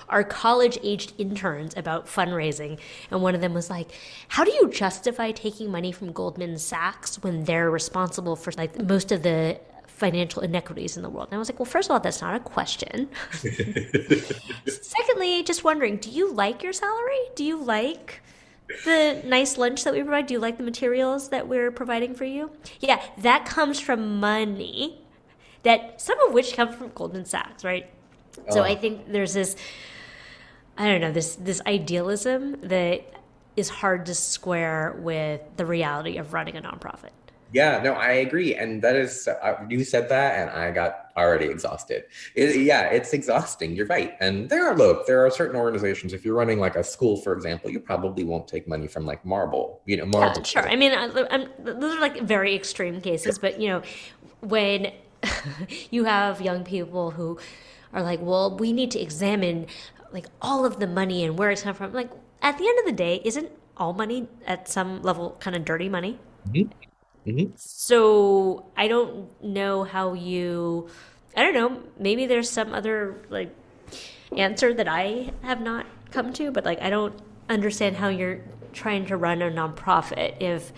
our college-aged interns about fundraising. And one of them was like, how do you justify taking money from Goldman Sachs when they're responsible for like most of the financial inequities in the world? And I was like, well, first of all, that's not a question. Secondly, just wondering, do you like your salary? Do you like the nice lunch that we provide? Do you like the materials that we're providing for you? Yeah, that comes from money, that some of which come from Goldman Sachs, right? Oh. So I think there's this, this idealism that is hard to square with the reality of running a nonprofit. Yeah, no, I agree. And that is, you said that and I got already exhausted. It's exhausting. You're right. And there are certain organizations, if you're running like a school, for example, you probably won't take money from like Marble. Yeah, sure. I mean, those are like very extreme cases, but, when you have young people who are like, well, we need to examine like all of the money and where it's come from. Like, at the end of the day, isn't all money at some level kind of dirty money? Mm-hmm. Mhm. So I don't know how I don't know, maybe there's some other like answer that I have not come to, but like I don't understand how you're trying to run a nonprofit if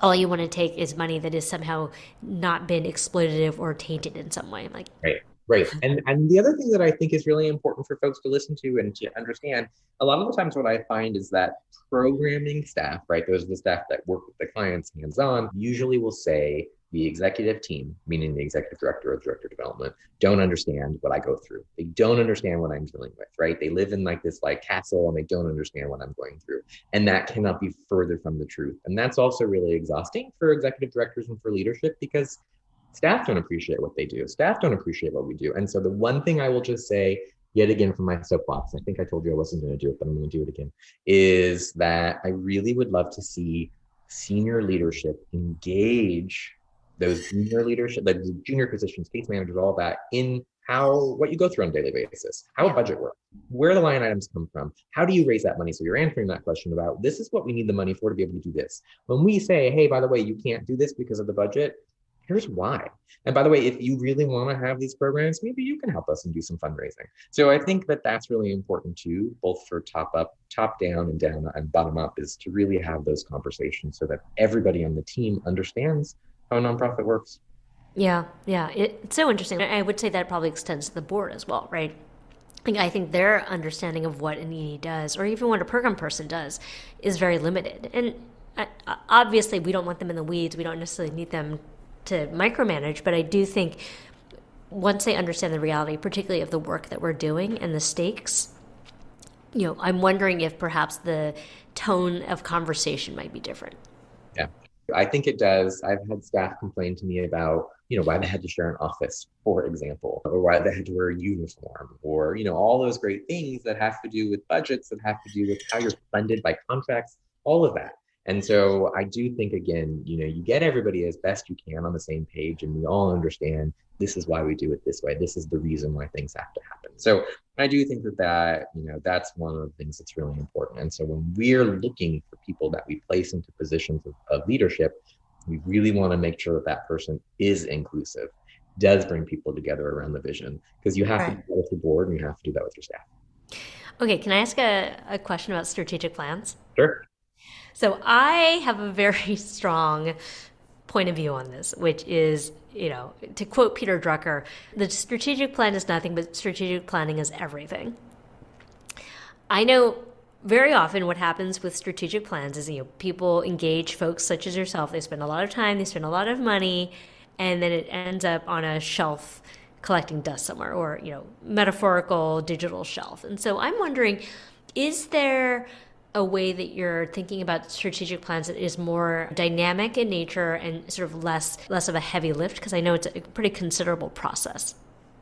all you want to take is money that is somehow not been exploitative or tainted in some way. Like, Right. Right. And the other thing that I think is really important for folks to listen to and to understand, a lot of the times what I find is that programming staff, right, those are the staff that work with the clients hands-on, usually will say the executive team, meaning the executive director or director of development, don't understand what I go through. They don't understand what I'm dealing with, right? They live in like this like castle and they don't understand what I'm going through. And that cannot be further from the truth. And that's also really exhausting for executive directors and for leadership because staff don't appreciate what they do. Staff don't appreciate what we do. And so the one thing I will just say, yet again from my soapbox, I think I told you I wasn't going to do it, but I'm going to do it again, is that I really would love to see senior leadership engage those junior leadership, like the junior positions, case managers, all that in what you go through on a daily basis, how a budget works, where the line items come from, how do you raise that money? So you're answering that question about this is what we need the money for to be able to do this. When we say, hey, by the way, you can't do this because of the budget, here's why. And by the way, if you really want to have these programs, maybe you can help us and do some fundraising. So I think that that's really important too, both for top up, top down and bottom up, is to really have those conversations so that everybody on the team understands how a nonprofit works. yeah, yeah, it's so interesting. I would say that probably extends to the board as well, right? Like, I think their understanding of what an ED does, or even what a program person does, is very limited. And obviously, we don't want them in the weeds. We don't necessarily need them to micromanage, but I do think once they understand the reality, particularly of the work that we're doing and the stakes, I'm wondering if perhaps the tone of conversation might be different. Yeah, I think it does. I've had staff complain to me about, why they had to share an office, for example, or why they had to wear a uniform, or, all those great things that have to do with budgets, that have to do with how you're funded by contracts, all of that. And so I do think, again, you get everybody as best you can on the same page and we all understand this is why we do it this way. This is the reason why things have to happen. So I do think that's one of the things that's really important. And so when we're looking for people that we place into positions of leadership, we really want to make sure that that person is inclusive, does bring people together around the vision, because you have to do that with your board and you have to do that with your staff. Okay, can I ask a question about strategic plans? Sure. So I have a very strong point of view on this, which is, to quote Peter Drucker, the strategic plan is nothing, but strategic planning is everything. I know very often what happens with strategic plans is, people engage folks such as yourself. They spend a lot of time, they spend a lot of money, and then it ends up on a shelf collecting dust somewhere, or, metaphorical digital shelf. And so I'm wondering, is there a way that you're thinking about strategic plans that is more dynamic in nature and sort of less of a heavy lift? Because I know it's a pretty considerable process.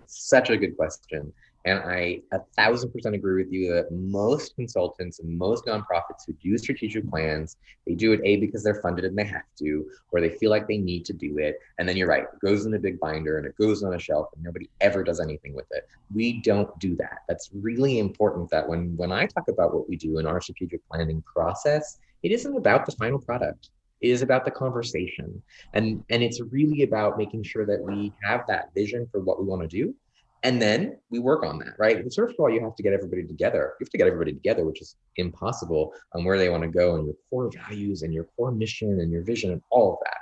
Such a good question. And I 1,000% agree with you that most consultants and most nonprofits who do strategic plans, they do it because they're funded and they have to, or they feel like they need to do it. And then you're right, it goes in a big binder and it goes on a shelf and nobody ever does anything with it. We don't do that. That's really important, that when I talk about what we do in our strategic planning process, it isn't about the final product. It is about the conversation. And it's really about making sure that we have that vision for what we want to do. And then we work on that, right? And first of all, you have to get everybody together. You have to get everybody together, which is impossible, on where they want to go and your core values and your core mission and your vision and all of that.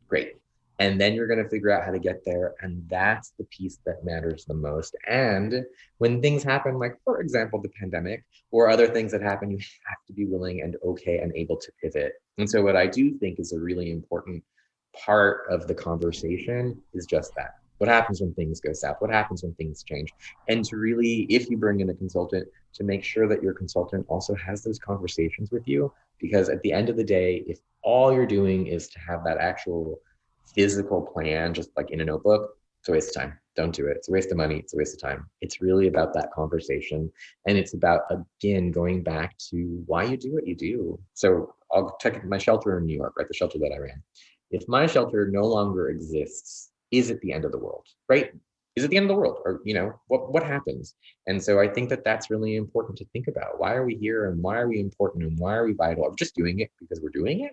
Great. And then you're going to figure out how to get there. And that's the piece that matters the most. And when things happen, like, for example, the pandemic or other things that happen, you have to be willing and okay and able to pivot. And so what I do think is a really important part of the conversation is just that. What happens when things go south? What happens when things change? And to really, if you bring in a consultant, to make sure that your consultant also has those conversations with you. Because at the end of the day, if all you're doing is to have that actual physical plan, just like in a notebook, it's a waste of time. Don't do it. It's a waste of money. It's a waste of time. It's really about that conversation. And it's about, again, going back to why you do what you do. So I'll check my shelter in New York, right? The shelter that I ran. If my shelter no longer exists, is it the end of the world, right? Is it the end of the world? Or, what happens? And so I think that that's really important to think about. Why are we here and why are we important and why are we vital? Are we just doing it because we're doing it?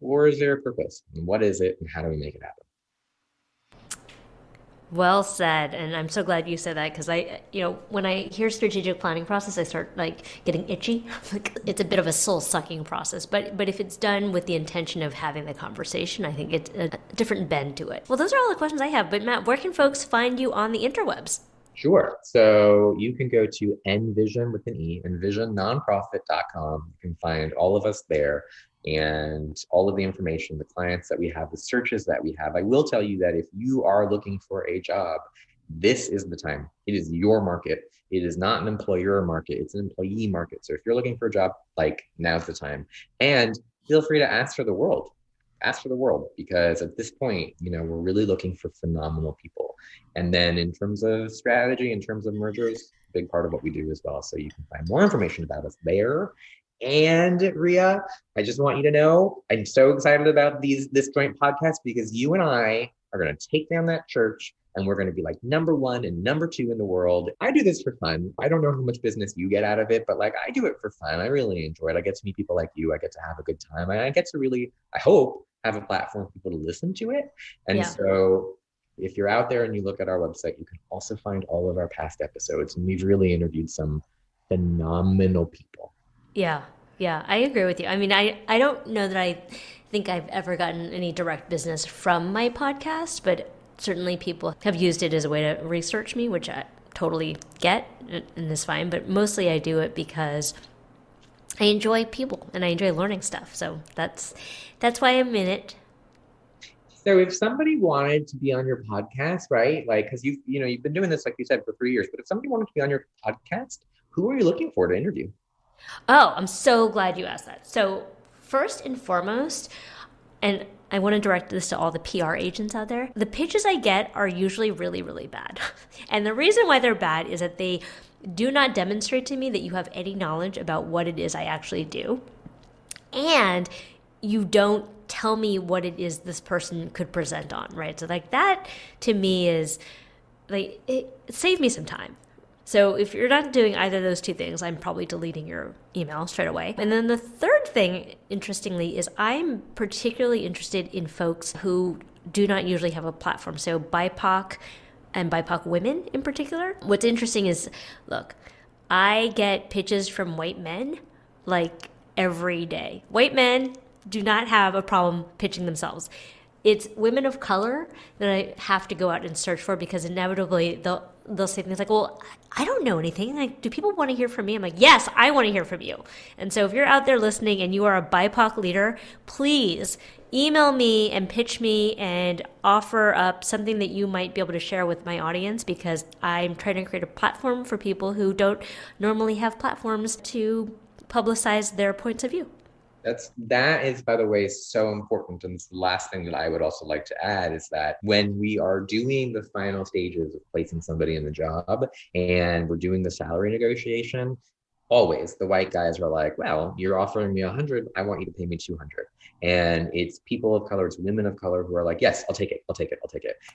Or is there a purpose? And what is it? And how do we make it happen? Well said. And I'm so glad you said that, because when I hear strategic planning process, I start like getting itchy. Like it's a bit of a soul sucking process, but if it's done with the intention of having the conversation, I think it's a different bend to it. Well, those are all the questions I have, but Matt, where can folks find you on the interwebs? Sure. So you can go to Envision with an E, envisionnonprofit.com. You can find all of us there and all of the information, the clients that we have, the searches that we have. I will tell you that if you are looking for a job, this is the time. It is your market. It is not an employer market. It's an employee market. So if you're looking for a job, like, now's the time. And feel free to ask for the world. Ask for the world, because at this point, we're really looking for phenomenal people. And then in terms of strategy, in terms of mergers, a big part of what we do as well. So you can find more information about us there. And Rhea, I just want you to know, I'm so excited about this joint podcast, because you and I are going to take down that church and we're going to be like number 1 and number 2 in the world. I do this for fun. I don't know how much business you get out of it, but like, I do it for fun. I really enjoy it. I get to meet people like you. I get to have a good time. I get to really, I hope, have a platform for people to listen to it. And so if you're out there and you look at our website, you can also find all of our past episodes. And we've really interviewed some phenomenal people. Yeah, I agree with you. I mean, I don't know that I think I've ever gotten any direct business from my podcast, but certainly people have used it as a way to research me, which I totally get and is fine. But mostly I do it because I enjoy people and I enjoy learning stuff. So that's why I'm in it. So if somebody wanted to be on your podcast, right? Like, because you've been doing this, like you said, for 3 years, but if somebody wanted to be on your podcast, who are you looking for to interview? Oh, I'm so glad you asked that. So first and foremost, and I want to direct this to all the PR agents out there, the pitches I get are usually really, really bad. And the reason why they're bad is that they do not demonstrate to me that you have any knowledge about what it is I actually do. And you don't tell me what it is this person could present on, right? So like that to me is like, it saved me some time. So if you're not doing either of those two things, I'm probably deleting your email straight away. And then the third thing, interestingly, is I'm particularly interested in folks who do not usually have a platform. So BIPOC and BIPOC women in particular. What's interesting is, look, I get pitches from white men like every day. White men do not have a problem pitching themselves. It's women of color that I have to go out and search for, because inevitably they'll say things like, well, I don't know anything. Like, do people want to hear from me? I'm like, yes, I want to hear from you. And so if you're out there listening and you are a BIPOC leader, please email me and pitch me and offer up something that you might be able to share with my audience, because I'm trying to create a platform for people who don't normally have platforms to publicize their points of view. That is, by the way, so important. And the last thing that I would also like to add is that when we are doing the final stages of placing somebody in the job and we're doing the salary negotiation, always the white guys are like, well, you're offering me 100. I want you to pay me 200. And it's people of color, it's women of color who are like, yes, I'll take it.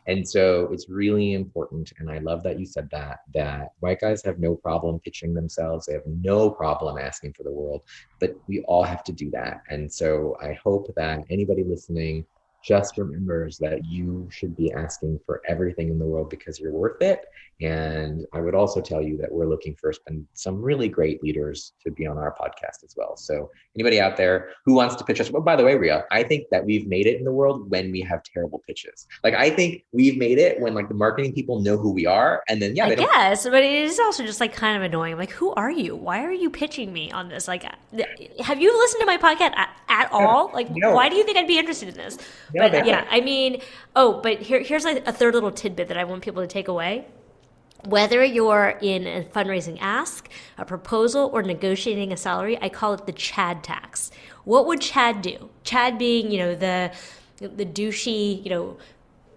And so it's really important. And I love that you said that white guys have no problem pitching themselves. They have no problem asking for the world, but we all have to do that. And so I hope that anybody listening just remembers that you should be asking for everything in the world because you're worth it. And I would also tell you that we're looking for some really great leaders to be on our podcast as well. So anybody out there who wants to pitch us, well, by the way, Rhea, I think that we've made it in the world when we have terrible pitches. Like, I think we've made it when like the marketing people know who we are. And then, I guess, but it is also just like kind of annoying. Like, who are you? Why are you pitching me on this? Like, have you listened to my podcast at all? Like, no. Why do you think I'd be interested in this? No, but yeah, I mean, but here's like a third little tidbit that I want people to take away. Whether you're in a fundraising ask, a proposal, or negotiating a salary, I call it the Chad tax. What would Chad do? Chad being, the douchey,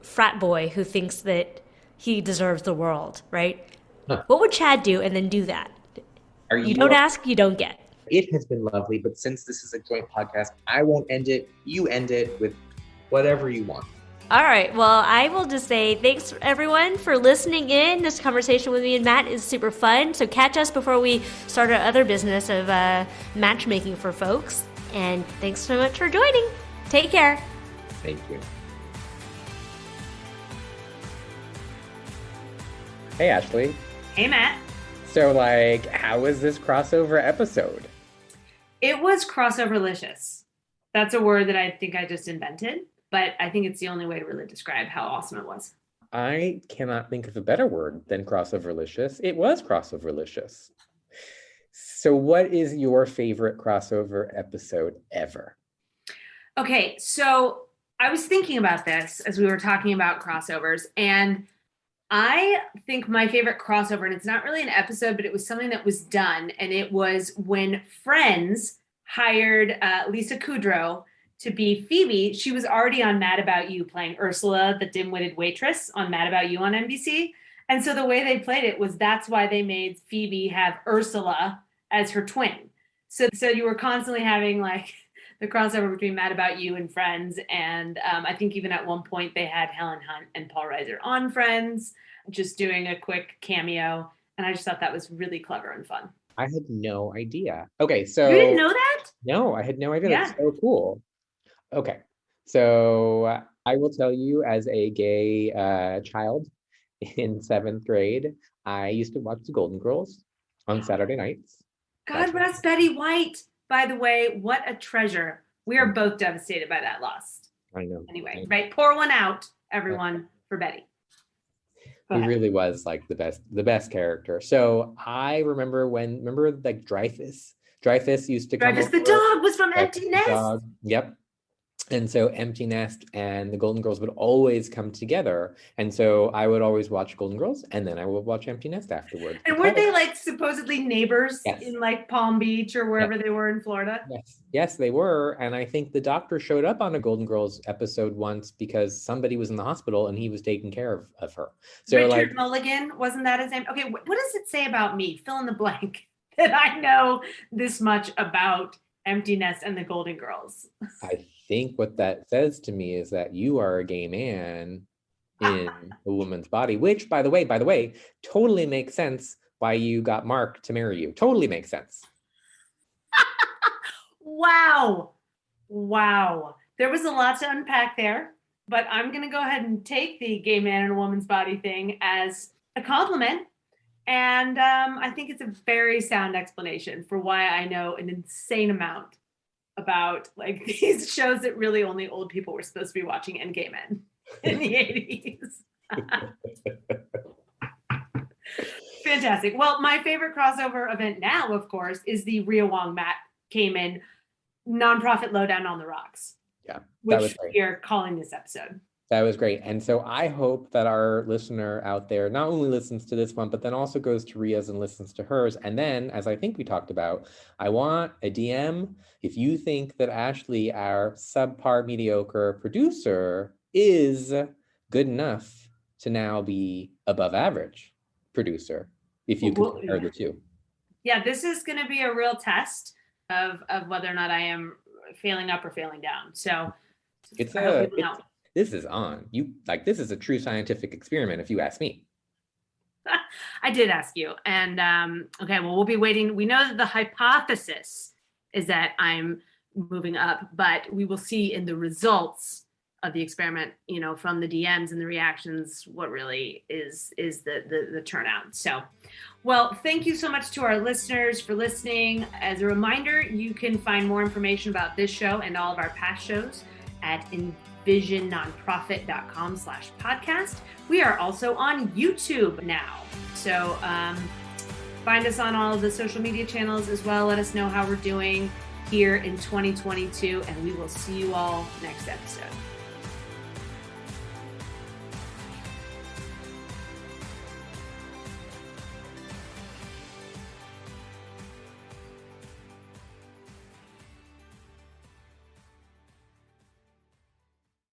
frat boy who thinks that he deserves the world, right? Huh. What would Chad do and then do that? You don't ask, you don't get. It has been lovely, but since this is a joint podcast, I won't end it. You end it with whatever you want. All right. Well, I will just say thanks, everyone, for listening in. This conversation with me and Matt is super fun. So catch us before we start our other business of matchmaking for folks. And thanks so much for joining. Take care. Thank you. Hey, Ashley. Hey, Matt. So, how was this crossover episode? It was crossoverlicious. That's a word that I think I just invented, but I think it's the only way to really describe how awesome it was. I cannot think of a better word than crossoverlicious. It was crossoverlicious. So what is your favorite crossover episode ever? Okay, so I was thinking about this as we were talking about crossovers, and I think my favorite crossover, and it's not really an episode, but it was something that was done, and it was when Friends hired Lisa Kudrow to be Phoebe. She was already on Mad About You playing Ursula, the dim-witted waitress on Mad About You on NBC. And so the way they played it was that's why they made Phoebe have Ursula as her twin. So you were constantly having the crossover between Mad About You and Friends. And I think even at one point they had Helen Hunt and Paul Reiser on Friends, just doing a quick cameo. And I just thought that was really clever and fun. I had no idea. Okay, so... You didn't know that? No, I had no idea. Yeah. That's so cool. Okay, so I will tell you, as a gay child in 7th grade, I used to watch the Golden Girls on Saturday nights. God rest Betty White, by the way. What a treasure. We are both devastated by that loss. I know. Anyway, right? Pour one out, everyone, for Betty. He really was the best character. So I remember Dreyfus. Dreyfus used to come Dreyfus over. the dog was from Empty Nest. Dog. Yep. And so Empty Nest and the Golden Girls would always come together. And so I would always watch Golden Girls and then I would watch Empty Nest afterwards. And weren't they supposedly neighbors Yes. in Palm Beach or wherever they were in Florida? Yes, they were. And I think the doctor showed up on a Golden Girls episode once because somebody was in the hospital and he was taking care of her. So Richard Mulligan, wasn't that his name? Okay, what does it say about me? Fill in the blank that I know this much about Empty Nest and the Golden Girls. I think what that says to me is that you are a gay man in a woman's body, which by the way, totally makes sense why you got Mark to marry you. Totally makes sense. Wow. There was a lot to unpack there, but I'm going to go ahead and take the gay man in a woman's body thing as a compliment. And I think it's a very sound explanation for why I know an insane amount about these shows that really only old people were supposed to be watching and gay men in the 80s. Fantastic. Well, my favorite crossover event now, of course, is the Rhea Wong Matt Kamen Nonprofit Lowdown on the Rocks. Yeah, which we are calling this episode. That was great. And so I hope that our listener out there not only listens to this one, but then also goes to Rhea's and listens to hers. And then, as I think we talked about, I want a DM if you think that Ashley, our subpar mediocre producer, is good enough to now be above average producer, if you could compare the two. Yeah, this is going to be a real test of whether or not I am failing up or failing down. So this is on. This is a true scientific experiment, if you ask me. I did ask you. And okay, well, we'll be waiting. We know that the hypothesis is that I'm moving up, but we will see in the results of the experiment, from the DMs and the reactions, what really is the turnout. So, well, thank you so much to our listeners for listening. As a reminder, you can find more information about this show and all of our past shows at envisionnonprofit.com/podcast. We are also on YouTube now. So find us on all of the social media channels as well. Let us know how we're doing here in 2022, and we will see you all next episode.